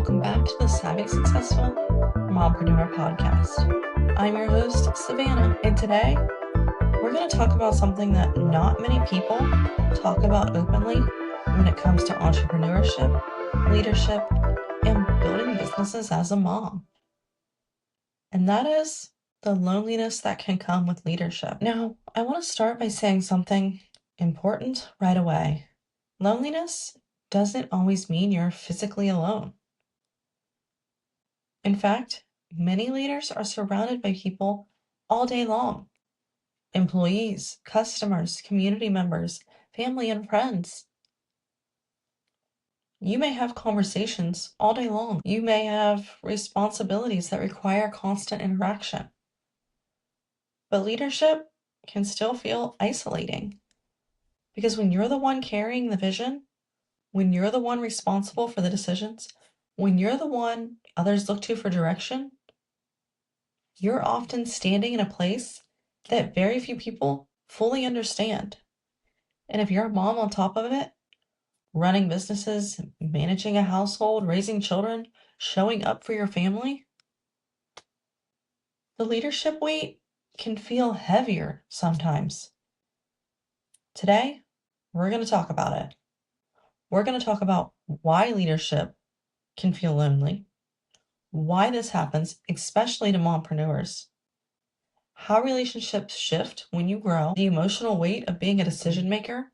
welcome back to the Savvy Successful Mompreneur Podcast. I'm your host, Savannah, and today we're going to talk about something that not many people talk about openly when it comes to entrepreneurship, leadership, and building businesses as a mom. And that is the loneliness that can come with leadership. Now, I want to start by saying something important right away. Loneliness doesn't always mean you're physically alone. In fact, many leaders are surrounded by people all day long. Employees, customers, community members, family, and friends. You may have conversations all day long. You may have responsibilities that require constant interaction. But leadership can still feel isolating. Because when you're the one carrying the vision, when you're the one responsible for the decisions, when you're the one others look to for direction, you're often standing in a place that very few people fully understand. And if you're a mom on top of it, running businesses, managing a household, raising children, showing up for your family, the leadership weight can feel heavier sometimes. Today, we're going to talk about it. We're going to talk about why leadership can feel lonely, why this happens, especially to mompreneurs, how relationships shift when you grow, the emotional weight of being a decision maker,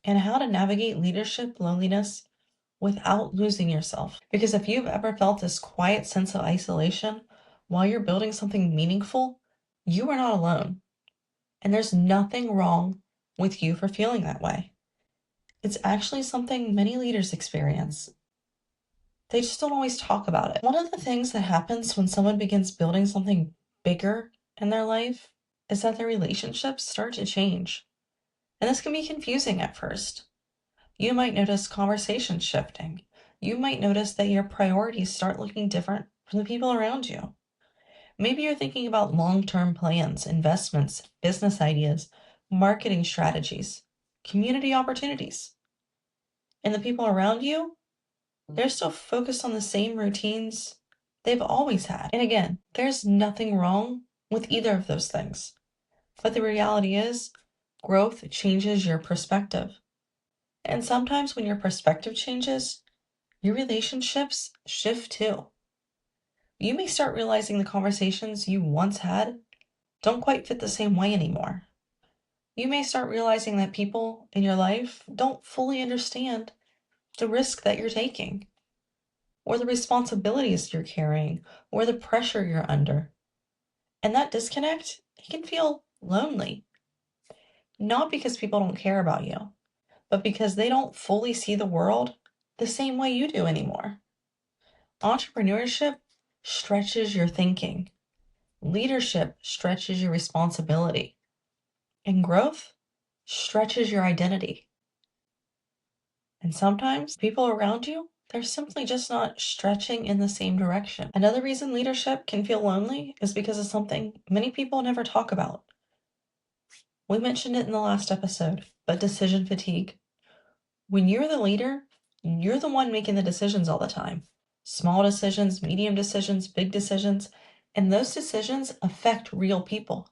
and how to navigate leadership loneliness without losing yourself. Because if you've ever felt this quiet sense of isolation while you're building something meaningful, you are not alone. And there's nothing wrong with you for feeling that way. It's actually something many leaders experience. They just don't always talk about it. One of the things that happens when someone begins building something bigger in their life is that their relationships start to change. And this can be confusing at first. You might notice conversations shifting. You might notice that your priorities start looking different from the people around you. Maybe you're thinking about long-term plans, investments, business ideas, marketing strategies, community opportunities. And the people around you, they're still focused on the same routines they've always had. And again, there's nothing wrong with either of those things. But the reality is, growth changes your perspective. And sometimes when your perspective changes, your relationships shift too. You may start realizing the conversations you once had don't quite fit the same way anymore. You may start realizing that people in your life don't fully understand the risk that you're taking, or the responsibilities you're carrying, or the pressure you're under. And that disconnect, it can feel lonely. Not because people don't care about you, but because they don't fully see the world the same way you do anymore. Entrepreneurship stretches your thinking. Leadership stretches your responsibility. And growth stretches your identity. And sometimes people around you, they're simply just not stretching in the same direction. Another reason leadership can feel lonely is because of something many people never talk about. We mentioned it in the last episode, but decision fatigue. When you're the leader, you're the one making the decisions all the time. Small decisions, medium decisions, big decisions, and those decisions affect real people.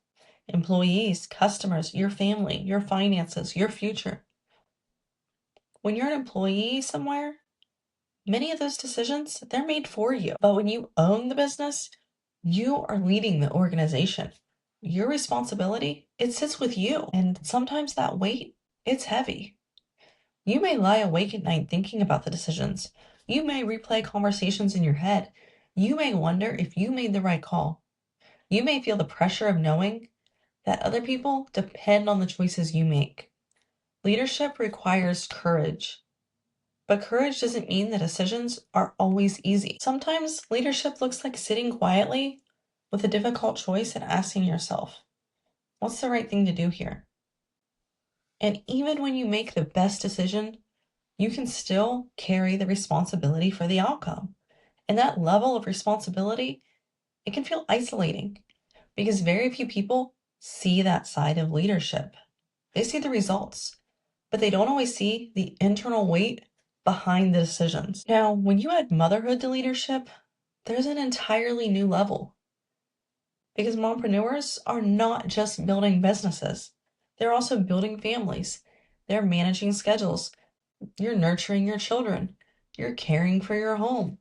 Employees, customers, your family, your finances, your future. When you're an employee somewhere, many of those decisions, they're made for you. But when you own the business, you are leading the organization. Your responsibility, it sits with you. And sometimes that weight, it's heavy. You may lie awake at night thinking about the decisions. You may replay conversations in your head. You may wonder if you made the right call. You may feel the pressure of knowing that other people depend on the choices you make. Leadership requires courage. But courage doesn't mean that decisions are always easy. Sometimes leadership looks like sitting quietly with a difficult choice and asking yourself, what's the right thing to do here? And even when you make the best decision, you can still carry the responsibility for the outcome. And that level of responsibility, it can feel isolating because very few people see that side of leadership. They see the results, but they don't always see the internal weight behind the decisions. Now, when you add motherhood to leadership, there's an entirely new level. Because mompreneurs are not just building businesses, they're also building families. They're managing schedules. You're nurturing your children. You're caring for your home.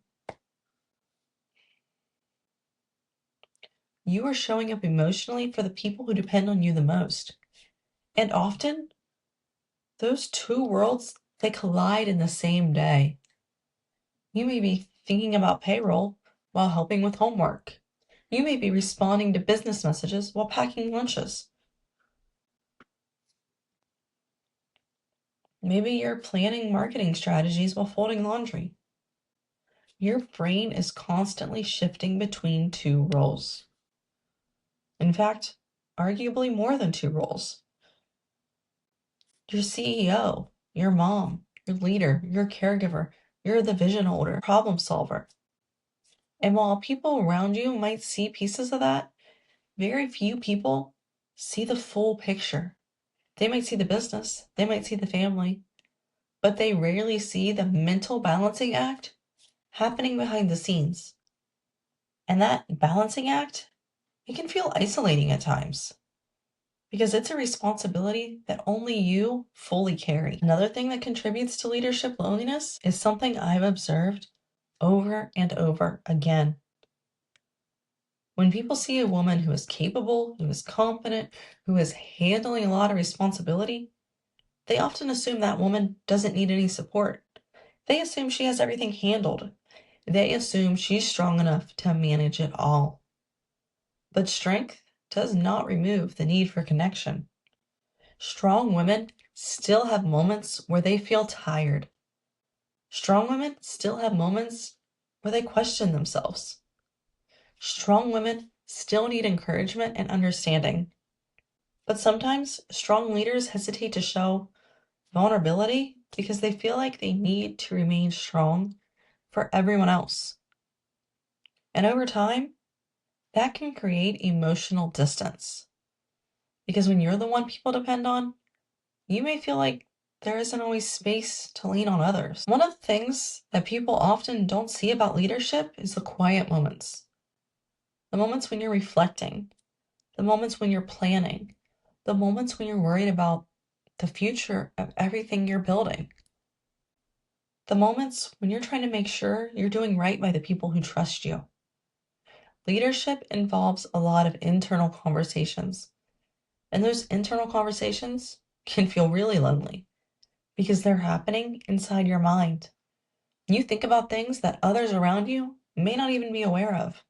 You are showing up emotionally for the people who depend on you the most. And often, those two worlds, they collide in the same day. You may be thinking about payroll while helping with homework. You may be responding to business messages while packing lunches. Maybe you're planning marketing strategies while folding laundry. Your brain is constantly shifting between two roles. In fact, arguably more than two roles. You're CEO, you're mom, you're leader, you're caregiver, you're the vision holder, problem solver. And while people around you might see pieces of that, very few people see the full picture. They might see the business, they might see the family, but they rarely see the mental balancing act happening behind the scenes. And that balancing act, it can feel isolating at times because it's a responsibility that only you fully carry. Another thing that contributes to leadership loneliness is something I've observed over and over again. When people see a woman who is capable, who is confident, who is handling a lot of responsibility, they often assume that woman doesn't need any support. They assume she has everything handled. They assume she's strong enough to manage it all. But strength does not remove the need for connection. Strong women still have moments where they feel tired. Strong women still have moments where they question themselves. Strong women still need encouragement and understanding. But sometimes strong leaders hesitate to show vulnerability because they feel like they need to remain strong for everyone else. And over time, that can create emotional distance. Because when you're the one people depend on, you may feel like there isn't always space to lean on others. One of the things that people often don't see about leadership is the quiet moments. The moments when you're reflecting, the moments when you're planning, the moments when you're worried about the future of everything you're building. The moments when you're trying to make sure you're doing right by the people who trust you. Leadership involves a lot of internal conversations. And those internal conversations can feel really lonely because they're happening inside your mind. You think about things that others around you may not even be aware of.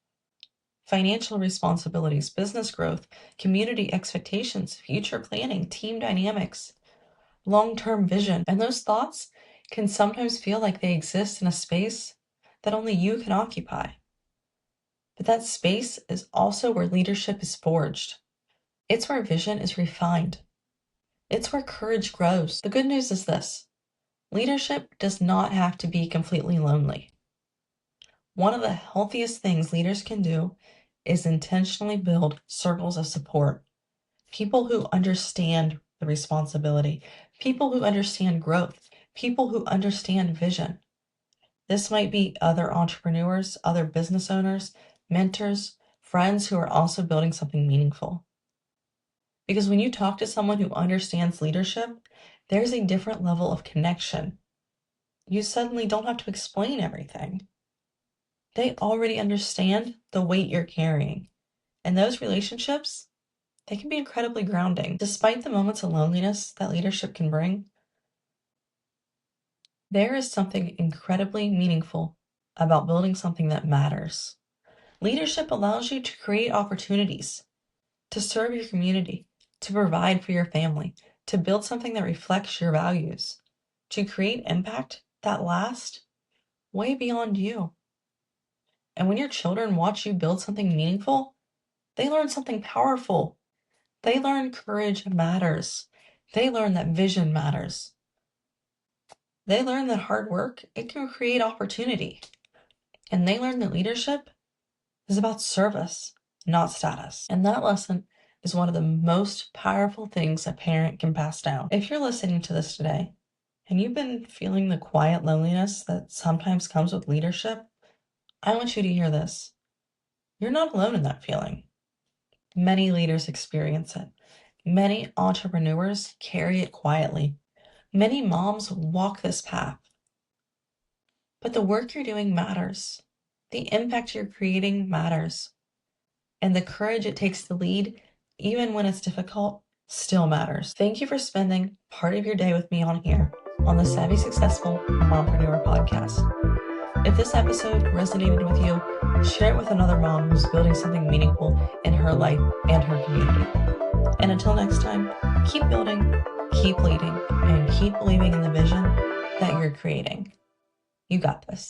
Financial responsibilities, business growth, community expectations, future planning, team dynamics, long-term vision. And those thoughts can sometimes feel like they exist in a space that only you can occupy. But that space is also where leadership is forged. It's where vision is refined. It's where courage grows. The good news is this: leadership does not have to be completely lonely. One of the healthiest things leaders can do is intentionally build circles of support. People who understand the responsibility, people who understand growth, people who understand vision. This might be other entrepreneurs, other business owners, mentors, friends who are also building something meaningful. Because when you talk to someone who understands leadership, there's a different level of connection. You suddenly don't have to explain everything. They already understand the weight you're carrying. And those relationships, they can be incredibly grounding. Despite the moments of loneliness that leadership can bring, there is something incredibly meaningful about building something that matters. Leadership allows you to create opportunities, to serve your community, to provide for your family, to build something that reflects your values, to create impact that lasts way beyond you. And when your children watch you build something meaningful, they learn something powerful. They learn courage matters. They learn that vision matters. They learn that hard work, it can create opportunity. And they learn that leadership is about service, not status. And that lesson, is one of the most powerful things a parent can pass down. If you're listening to this today and you've been feeling the quiet loneliness that sometimes comes with leadership, I want you to hear this. You're not alone in that feeling. Many leaders experience it. Many entrepreneurs carry it quietly. Many moms walk this path. But the work you're doing matters. The impact you're creating matters. And the courage it takes to lead, even when it's difficult, still matters. Thank you for spending part of your day with me on here on the Savvy Successful Mompreneur Podcast. If this episode resonated with you, share it with another mom who's building something meaningful in her life and her community. And until next time, keep building, keep leading, and keep believing in the vision that you're creating. You got this.